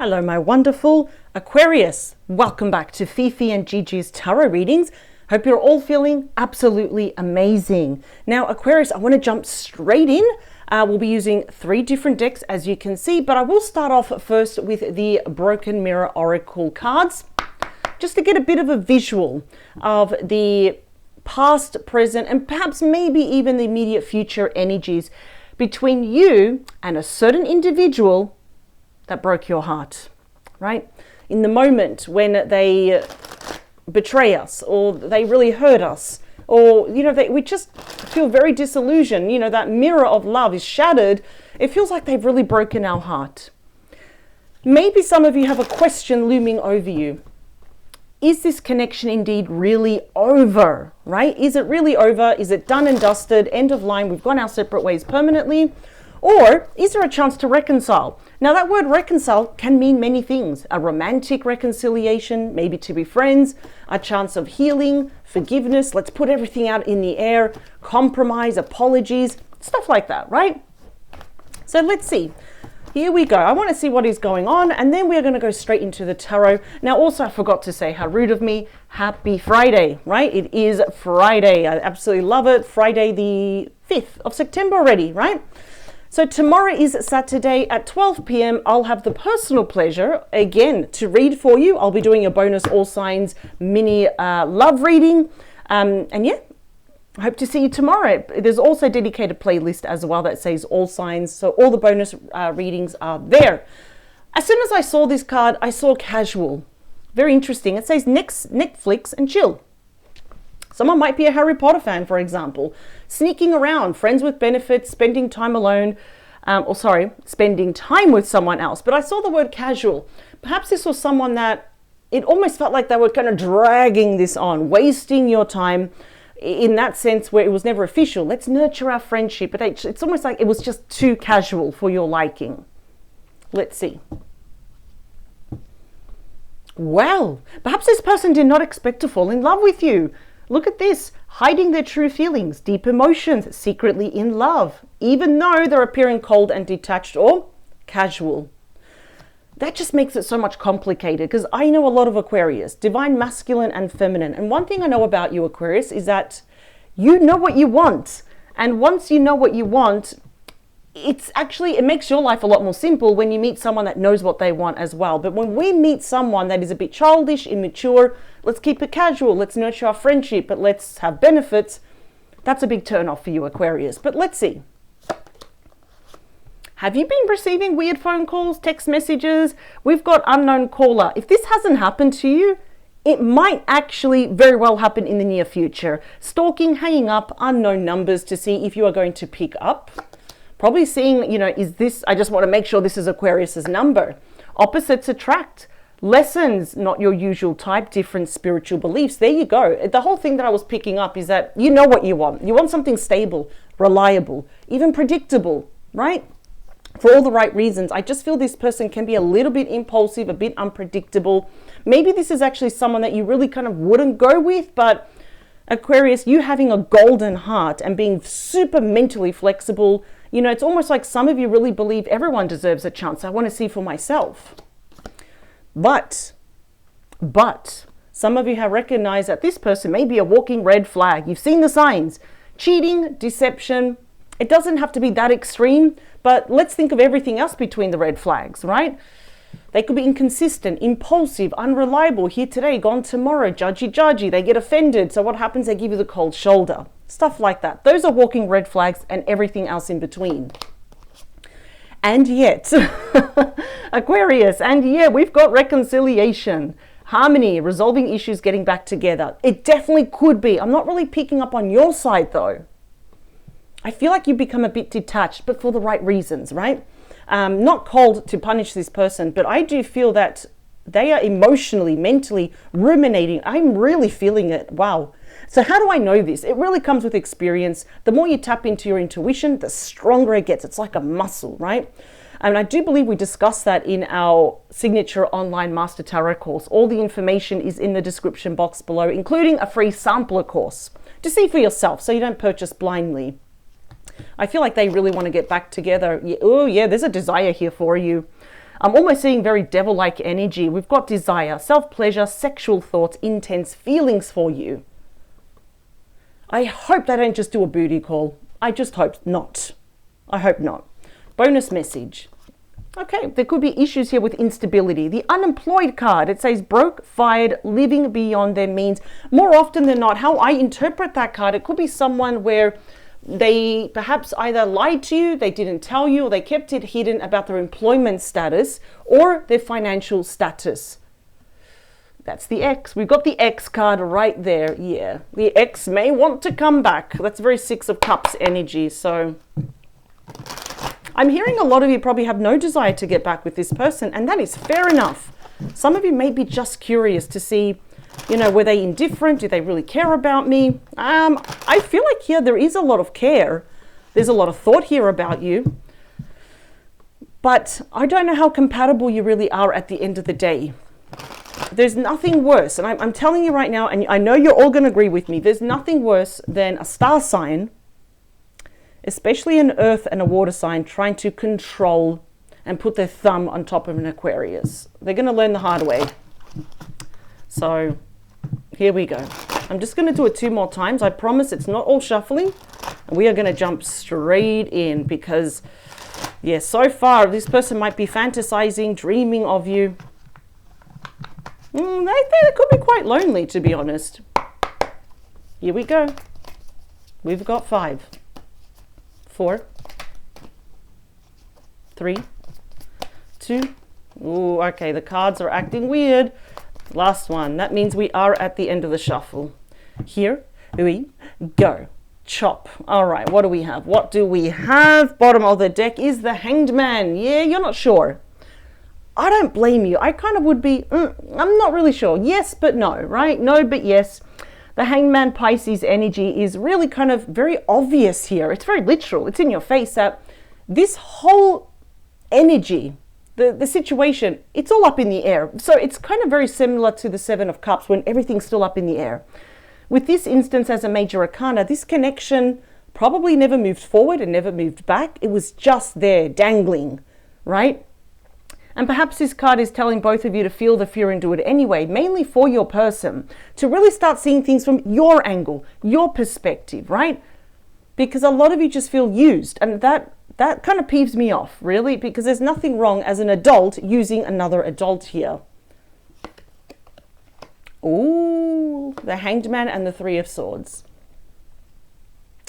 Hello, my wonderful Aquarius. Welcome back to Fifi and Gigi's tarot readings. Hope you're all feeling absolutely amazing. Now, Aquarius, I want to jump straight in. We'll be using 3 different decks, as you can see, but I will start off first with the Broken Mirror Oracle cards, just to get a bit of a visual of the past, present, and perhaps maybe even the immediate future energies between you and a certain individual that broke your heart, right? In the moment when they betray us, or they really hurt us, or, we just feel very disillusioned. That mirror of love is shattered. It feels like they've really broken our heart. Maybe some of you have a question looming over you. Is this connection indeed really over, right? Is it really over? Is it done and dusted, end of line, we've gone our separate ways permanently? Or is there a chance to reconcile? Now, that word reconcile can mean many things. A romantic reconciliation, maybe to be friends, a chance of healing, forgiveness, let's put everything out in the air, compromise, apologies, stuff like that, right? So let's see. Here we go. I want to see what is going on, and then we're going to go straight into the tarot. Now, also, I forgot to say, how rude of me, happy Friday, right? It is Friday. I absolutely love it. Friday the 5th of September already, right? So tomorrow is Saturday at 12 p.m. I'll have the personal pleasure, again, to read for you. I'll be doing a bonus All Signs mini love reading. And yeah, I hope to see you tomorrow. There's also a dedicated playlist as well that says All Signs. So all the bonus readings are there. As soon as I saw this card, I saw casual. Very interesting. It says Netflix and chill. Someone might be a Harry Potter fan, for example, sneaking around, friends with benefits, spending time alone, spending time with someone else. But I saw the word casual. Perhaps this was someone that it almost felt like they were kind of dragging this on, wasting your time in that sense where it was never official. Let's nurture our friendship. But it's almost like it was just too casual for your liking. Let's see. Well, perhaps this person did not expect to fall in love with you. Look at this, hiding their true feelings, deep emotions, secretly in love, even though they're appearing cold and detached or casual. That just makes it so much complicated, because I know a lot of Aquarius, divine masculine and feminine. And one thing I know about you, Aquarius, is that you know what you want. And once you know what you want, it makes your life a lot more simple when you meet someone that knows what they want as well. But when we meet someone that is a bit childish, immature, let's keep it casual, let's nurture our friendship, but let's have benefits, that's a big turn off for you, Aquarius. But let's see. Have you been receiving weird phone calls, text messages? We've got unknown caller. If this hasn't happened to you, it might actually very well happen in the near future. Stalking, hanging up, unknown numbers to see if you are going to pick up. Probably seeing, I just want to make sure this is Aquarius's number. Opposites attract. Lessons, not your usual type, different spiritual beliefs. There you go. The whole thing that I was picking up is that you know what you want. You want something stable, reliable, even predictable, right? For all the right reasons. I just feel this person can be a little bit impulsive, a bit unpredictable. Maybe this is actually someone that you really kind of wouldn't go with, but Aquarius, you having a golden heart and being super mentally flexible, it's almost like some of you really believe everyone deserves a chance. I want to see for myself. But some of you have recognized that this person may be a walking red flag. You've seen the signs. Cheating, deception. It doesn't have to be that extreme, but let's think of everything else between the red flags, right? They could be inconsistent, impulsive, unreliable, here today, gone tomorrow, judgy. They get offended. So what happens? They give you the cold shoulder. Stuff like that. Those are walking red flags and everything else in between. And yet, Aquarius, we've got reconciliation, harmony, resolving issues, getting back together. It definitely could be. I'm not really picking up on your side though. I feel like you become a bit detached, but for the right reasons, right? Not cold to punish this person, but I do feel that they are emotionally, mentally ruminating. I'm really feeling it. Wow. So how do I know this? It really comes with experience. The more you tap into your intuition, the stronger it gets. It's like a muscle, right? And I do believe we discussed that in our signature online Master Tarot course. All the information is in the description box below, including a free sampler course to see for yourself so you don't purchase blindly. I feel like they really want to get back together. Oh yeah, there's a desire here for you. I'm almost seeing very devil-like energy. We've got desire, self-pleasure, sexual thoughts, intense feelings for you. I hope they don't just do a booty call. I just hope not. I hope not. Bonus message. Okay, there could be issues here with instability. The unemployed card, it says broke, fired, living beyond their means. More often than not, how I interpret that card, it could be someone where they perhaps either lied to you, they didn't tell you, or they kept it hidden about their employment status or their financial status. That's the X. We've got the X card right there. Yeah, the X may want to come back. That's very Six of Cups energy. So I'm hearing a lot of you probably have no desire to get back with this person, and that is fair enough. Some of you may be just curious to see, you know, were they indifferent? Do they really care about me? I feel like here there is a lot of care. There's a lot of thought here about you. But I don't know how compatible you really are at the end of the day. There's nothing worse, and I'm telling you right now, and I know you're all going to agree with me, there's nothing worse than a star sign, especially an earth and a water sign, trying to control and put their thumb on top of an Aquarius. They're going to learn the hard way. So here we go. I'm just going to do it 2 more times. I promise it's not all shuffling. And we are going to jump straight in because, yes, so far this person might be fantasizing, dreaming of you. They could be quite lonely, to be honest. Here we go. We've got 5, 4, 3, 2. Ooh, okay, the cards are acting weird. Last one. That means we are at the end of the shuffle. Here we go. Chop. All right, what do we have? What do we have? Bottom of the deck is the Hanged Man. Yeah, you're not sure. I don't blame you. I kind of would be, I'm not really sure. Yes, but no, right? No, but yes. The Hanged Man Pisces energy is really kind of very obvious here. It's very literal. It's in your face that this whole energy, the situation, it's all up in the air. So it's kind of very similar to the Seven of Cups when everything's still up in the air. With this instance as a major arcana, this connection probably never moved forward and never moved back. It was just there, dangling, right? And perhaps this card is telling both of you to feel the fear and do it anyway, mainly for your person, to really start seeing things from your angle, your perspective, right? Because a lot of you just feel used, and that kind of peeves me off, really, because there's nothing wrong as an adult using another adult here. Ooh, the Hanged Man and the Three of Swords.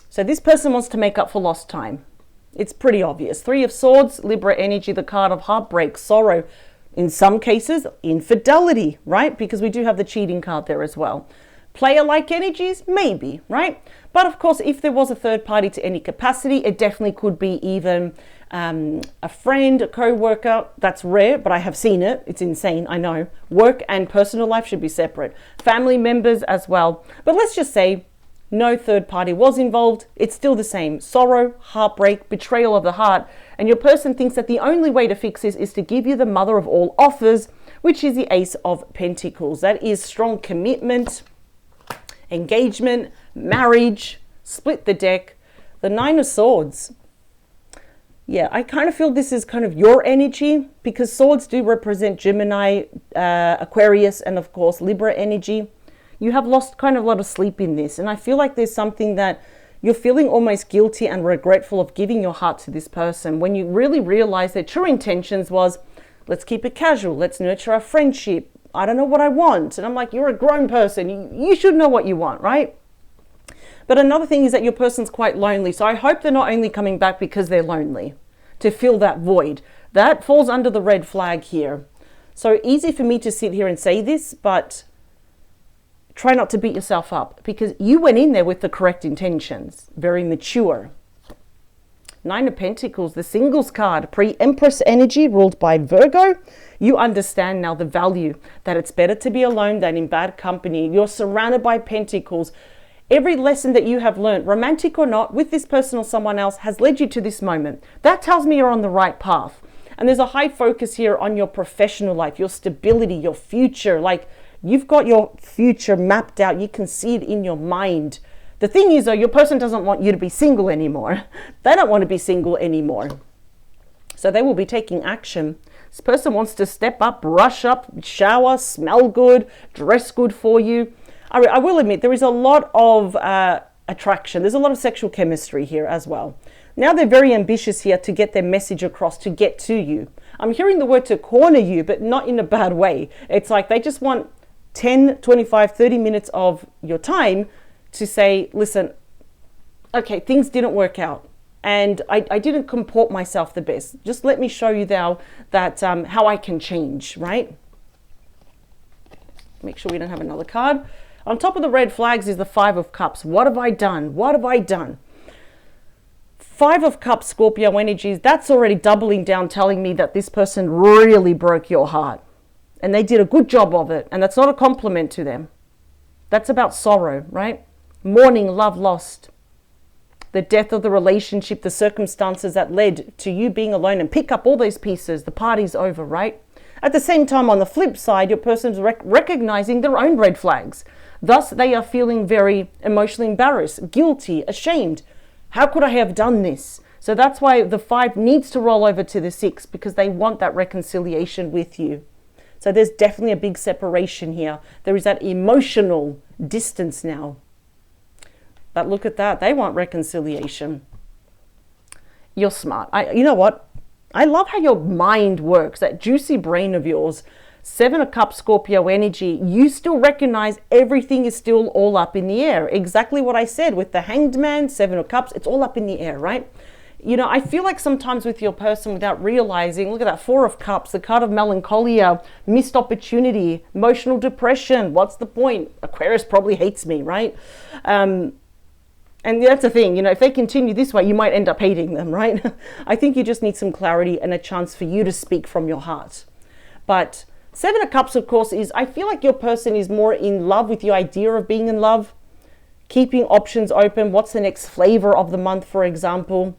So this person wants to make up for lost time. It's pretty obvious. Three of Swords, Libra energy, the card of heartbreak, sorrow, in some cases, infidelity, right? Because we do have the cheating card there as well. Player-like energies, maybe, right? But of course, if there was a third party to any capacity, it definitely could be even a friend, a co-worker. That's rare, but I have seen it. It's insane, I know. Work and personal life should be separate. Family members as well. But let's just say no third party was involved. It's still the same. Sorrow, heartbreak, betrayal of the heart. And your person thinks that the only way to fix this is to give you the mother of all offers, which is the Ace of Pentacles. That is strong commitment, engagement, marriage, split the deck. The Nine of Swords. Yeah, I kind of feel this is kind of your energy because swords do represent Gemini, Aquarius, and of course Libra energy. You have lost kind of a lot of sleep in this, and I feel like there's something that you're feeling almost guilty and regretful of giving your heart to this person when you really realize their true intentions was, let's keep it casual, let's nurture our friendship, I don't know what I want. And I'm like, you're a grown person, you should know what you want, right? But another thing is that your person's quite lonely, so I hope they're not only coming back because they're lonely, to fill that void. That falls under the red flag here. So easy for me to sit here and say this, but try not to beat yourself up because you went in there with the correct intentions. Very mature. Nine of Pentacles, the singles card, pre-Empress energy ruled by Virgo. You understand now the value that it's better to be alone than in bad company. You're surrounded by pentacles. Every lesson that you have learned, romantic or not, with this person or someone else has led you to this moment. That tells me you're on the right path. And there's a high focus here on your professional life, your stability, your future. Like, you've got your future mapped out. You can see it in your mind. The thing is, though, your person doesn't want you to be single anymore. They don't want to be single anymore. So they will be taking action. This person wants to step up, brush up, shower, smell good, dress good for you. I will admit there is a lot of attraction. There's a lot of sexual chemistry here as well. Now they're very ambitious here to get their message across, to get to you. I'm hearing the word to corner you, but not in a bad way. It's like they just want 10, 25, 30 minutes of your time to say, listen, okay, things didn't work out. And I didn't comport myself the best. Just let me show you now that how I can change, right? Make sure we don't have another card. On top of the red flags is the Five of Cups. What have I done? What have I done? Five of Cups, Scorpio energies, that's already doubling down, telling me that this person really broke your heart. And they did a good job of it. And that's not a compliment to them. That's about sorrow, right? Mourning, love lost. The death of the relationship, the circumstances that led to you being alone, and pick up all those pieces. The party's over, right? At the same time, on the flip side, your person's recognizing their own red flags. Thus, they are feeling very emotionally embarrassed, guilty, ashamed. How could I have done this? So that's why the 5 needs to roll over to the 6, because they want that reconciliation with you. So there's definitely a big separation here. There is that emotional distance now. But look at that. They want reconciliation. You're smart. You know what? I love how your mind works, that juicy brain of yours. 7 of Cups, Scorpio energy. You still recognize everything is still all up in the air. Exactly what I said with the Hanged Man, 7 of Cups. It's all up in the air, right? You know, I feel like sometimes with your person, without realizing, look at that 4 of Cups, the card of melancholia, missed opportunity, emotional depression. What's the point? Aquarius probably hates me, right? And that's the thing, you know, if they continue this way, you might end up hating them, right? I think you just need some clarity and a chance for you to speak from your heart. But 7 of Cups, of course, is, I feel like your person is more in love with the idea of being in love, keeping options open. What's the next flavor of the month, for example?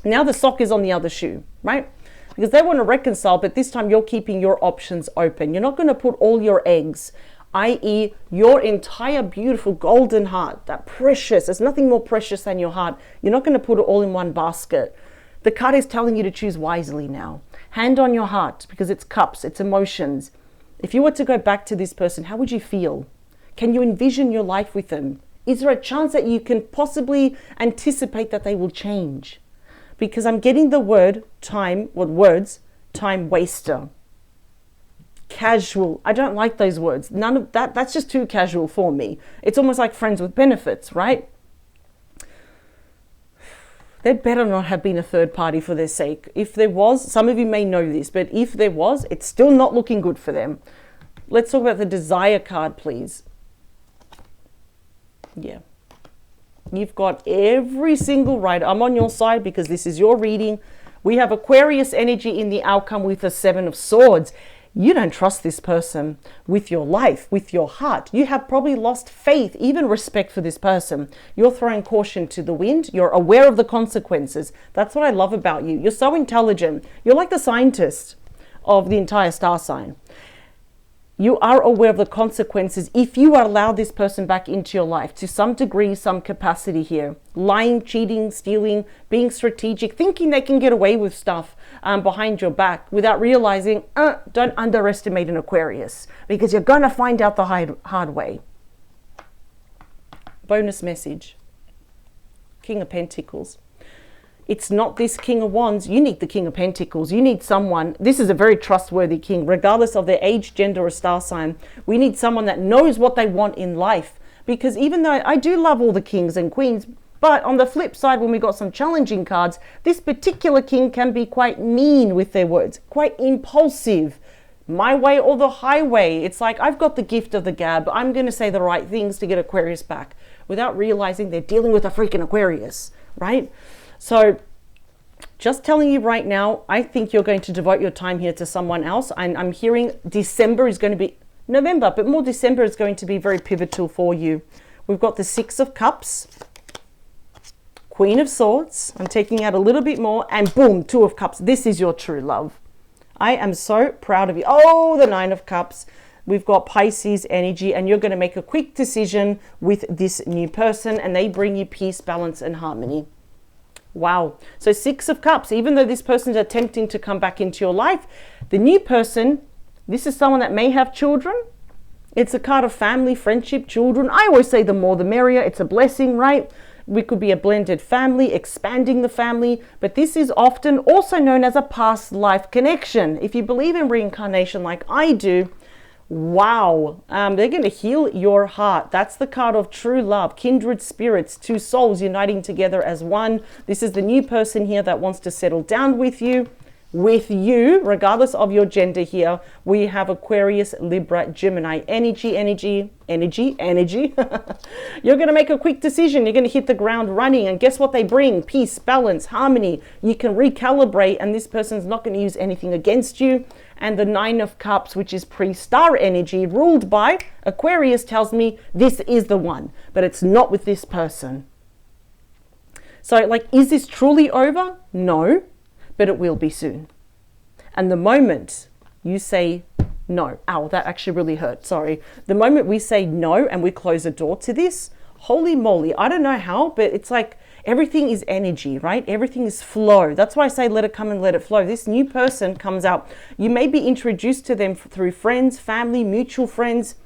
Now the sock is on the other shoe, right? Because they want to reconcile, but this time you're keeping your options open. You're not going to put all your eggs, i.e. your entire beautiful golden heart, that precious, there's nothing more precious than your heart. You're not going to put it all in one basket. The card is telling you to choose wisely now. Hand on your heart, because it's cups, it's emotions. If you were to go back to this person, how would you feel? Can you envision your life with them? Is there a chance that you can possibly anticipate that they will change? Because I'm getting the word time, time waster. Casual. I don't like those words. None of that. That's just too casual for me. It's almost like friends with benefits, right? There better not have been a third party for their sake. If there was, some of you may know this, but if there was, it's still not looking good for them. Let's talk about the desire card, please. Yeah. You've got every single right. I'm on your side because this is your reading. We have Aquarius energy in the outcome with the 7 of Swords. You don't trust this person with your life, with your heart. You have probably lost faith, even respect for this person. You're throwing caution to the wind. You're aware of the consequences. That's what I love about you. You're so intelligent. You're like the scientist of the entire star sign. You are aware of the consequences if you allow this person back into your life to some degree, some capacity here. Lying, cheating, stealing, being strategic, thinking they can get away with stuff behind your back without realizing, don't underestimate an Aquarius, because you're going to find out the hard way. Bonus message. King of Pentacles. It's not this King of Wands. You need the King of Pentacles. You need someone. This is a very trustworthy king, regardless of their age, gender, or star sign. We need someone that knows what they want in life. Because even though I do love all the kings and queens, but on the flip side, when we got some challenging cards, this particular king can be quite mean with their words, quite impulsive. My way or the highway. It's like, I've got the gift of the gab. I'm going to say the right things to get Aquarius back without realizing they're dealing with a freaking Aquarius, right? So just telling you right now, I think you're going to devote your time here to someone else. And I'm hearing December is going to be November, but more December is going to be very pivotal for you. We've got the 6 of Cups, Queen of Swords. I'm taking out a little bit more, and boom, 2 of Cups. This is your true love. I am so proud of you. Oh, the 9 of Cups. We've got Pisces energy, and you're going to make a quick decision with this new person, and they bring you peace, balance, and harmony. Wow. So 6 of Cups, even though this person is attempting to come back into your life, the new person, this is someone that may have children. It's a card of family, friendship, children. I always say the more the merrier. It's a blessing, right? We could be a blended family, expanding the family, but this is often also known as a past life connection. If you believe in reincarnation like I do, wow, they're going to heal your heart. That's the card of true love, kindred spirits, 2 souls uniting together as one. This is the new person here that wants to settle down with you, regardless of your gender here. We have Aquarius, Libra, Gemini, energy. You're going to make a quick decision. You're going to hit the ground running. And guess what they bring? Peace, balance, harmony. You can recalibrate, and this person's not going to use anything against you. And the 9 of Cups, which is pre-star energy, ruled by Aquarius, tells me this is the one, but it's not with this person. So, like, is this truly over? No, but it will be soon. And the moment you say no, ow, that actually really hurt, sorry. The moment we say no and we close a door to this, holy moly, I don't know how, but it's like everything is energy, right? Everything is flow. That's why I say let it come and let it flow. This new person comes out. You may be introduced to them through friends, family, mutual friends,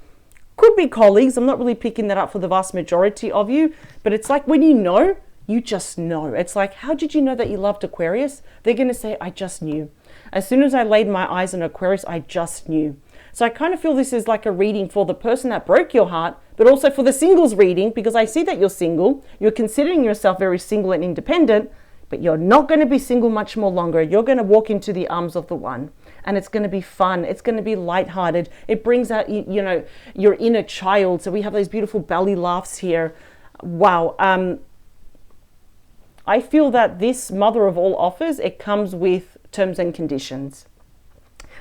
could be colleagues. I'm not really picking that up for the vast majority of you, but it's like when you know, you just know. It's like, how did you know that you loved Aquarius? They're going to say, I just knew. As soon as I laid my eyes on Aquarius, I just knew. So I kind of feel this is like a reading for the person that broke your heart, but also for the singles reading, because I see that you're single. You're considering yourself very single and independent, but you're not going to be single much more longer. You're going to walk into the arms of the one, and it's going to be fun. It's going to be lighthearted. It brings out, you know, your inner child. So we have those beautiful belly laughs here. Wow. I feel that this mother of all offers, it comes with terms and conditions.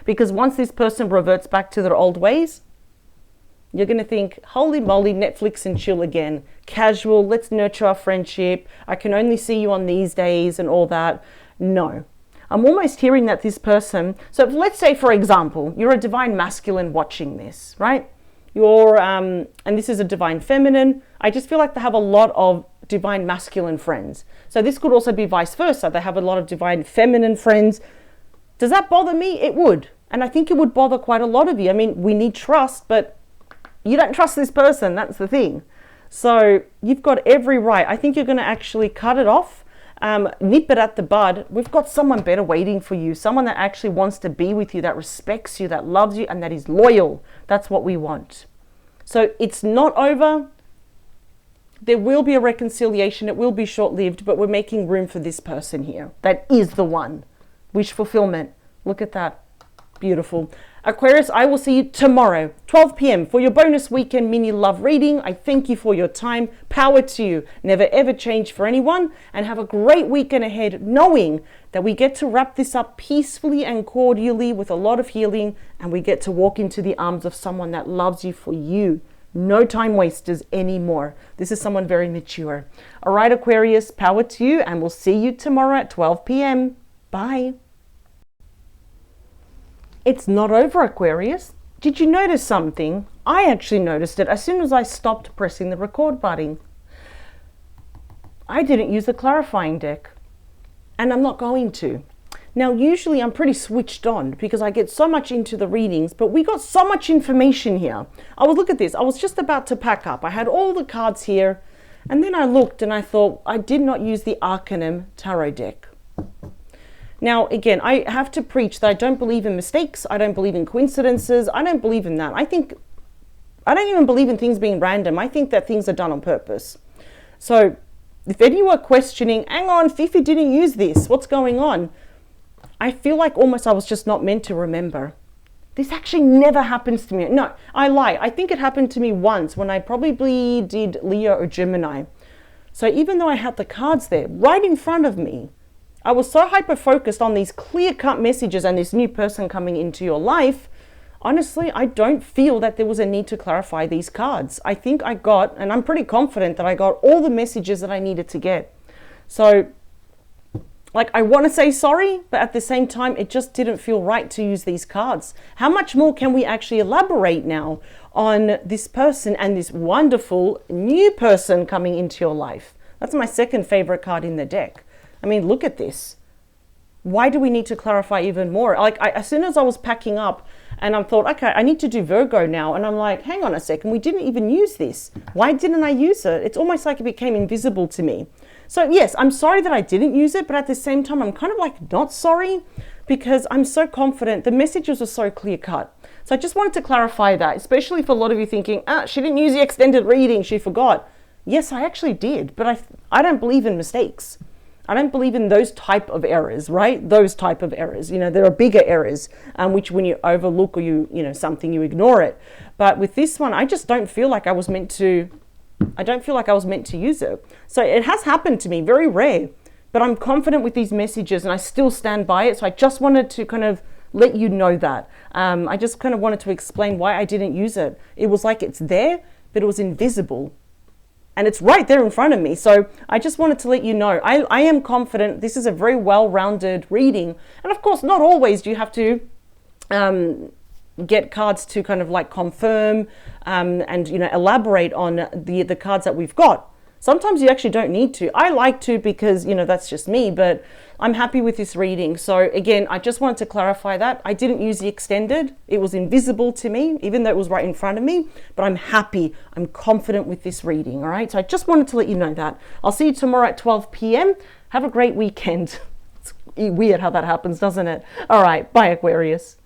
Because once this person reverts back to their old ways, you're going to think, holy moly, Netflix and chill again. Casual, let's nurture our friendship. I can only see you on these days and all that. No. I'm almost hearing that this person, so let's say, for example, you're a divine masculine watching this, right? You're, and this is a divine feminine. I just feel like they have a lot of divine masculine friends. So this could also be vice versa. They have a lot of divine feminine friends. Does that bother me? It would. And I think it would bother quite a lot of you. I mean, we need trust, but you don't trust this person. That's the thing. So you've got every right. I think you're going to actually cut it off, nip it at the bud. We've got someone better waiting for you. Someone that actually wants to be with you, that respects you, that loves you, and that is loyal. That's what we want. So it's not over. There will be a reconciliation. It will be short-lived, but we're making room for this person here. That is the one. Wish fulfillment. Look at that. Beautiful. Aquarius, I will see you tomorrow, 12 p.m. for your bonus weekend mini love reading. I thank you for your time. Power to you. Never ever change for anyone, and have a great weekend ahead, knowing that we get to wrap this up peacefully and cordially with a lot of healing, and we get to walk into the arms of someone that loves you for you. No time wasters anymore. This is someone very mature. All right, Aquarius, power to you, and we'll see you tomorrow at 12 p.m. Bye. It's not over, Aquarius. Did you notice something? I actually noticed it as soon as I stopped pressing the record button. I didn't use the clarifying deck, and I'm not going to. Now, usually I'm pretty switched on because I get so much into the readings, but we got so much information here. Look at this. I was just about to pack up. I had all the cards here, and then I looked and I thought I did not use the Arcanum Tarot deck. Now, again, I have to preach that I don't believe in mistakes. I don't believe in coincidences. I don't believe in that. I don't even believe in things being random. I think that things are done on purpose. So if any of you are questioning, hang on, Fifi didn't use this, what's going on? I feel like almost I was just not meant to remember. This actually never happens to me. No, I lie. I think it happened to me once when I probably did Leo or Gemini. So even though I had the cards there right in front of me, I was so hyper-focused on these clear-cut messages and this new person coming into your life. Honestly, I don't feel that there was a need to clarify these cards. I think I got, and I'm pretty confident that I got all the messages that I needed to get. So, like, I want to say sorry, but at the same time, it just didn't feel right to use these cards. How much more can we actually elaborate now on this person and this wonderful new person coming into your life? That's my second favorite card in the deck. I mean, look at this. Why do we need to clarify even more? Like, as soon as I was packing up and I thought, okay, I need to do Virgo now. And I'm like, hang on a second, we didn't even use this. Why didn't I use it? It's almost like it became invisible to me. So yes, I'm sorry that I didn't use it, but at the same time, I'm kind of like not sorry because I'm so confident. The messages are so clear cut. So I just wanted to clarify that, especially for a lot of you thinking, she didn't use the extended reading, she forgot. Yes, I actually did, but I don't believe in mistakes. I don't believe in those type of errors, right? Those type of errors. You know, there are bigger errors, which when you overlook or you know, something, you ignore it. But with this one, I just don't feel like I was meant to, use it. So it has happened to me, very rare, but I'm confident with these messages and I still stand by it. So I just wanted to kind of let you know that. I just kind of wanted to explain why I didn't use it. It was like it's there, but it was invisible. And it's right there in front of me. So I just wanted to let you know, I am confident this is a very well-rounded reading. And of course, not always do you have to get cards to kind of like confirm and, you know, elaborate on the cards that we've got. Sometimes you actually don't need to. I like to because, you know, that's just me, but I'm happy with this reading. So again, I just wanted to clarify that. I didn't use the extended. It was invisible to me, even though it was right in front of me, but I'm happy. I'm confident with this reading, all right? So I just wanted to let you know that. I'll see you tomorrow at 12 p.m. Have a great weekend. It's weird how that happens, doesn't it? All right, bye, Aquarius.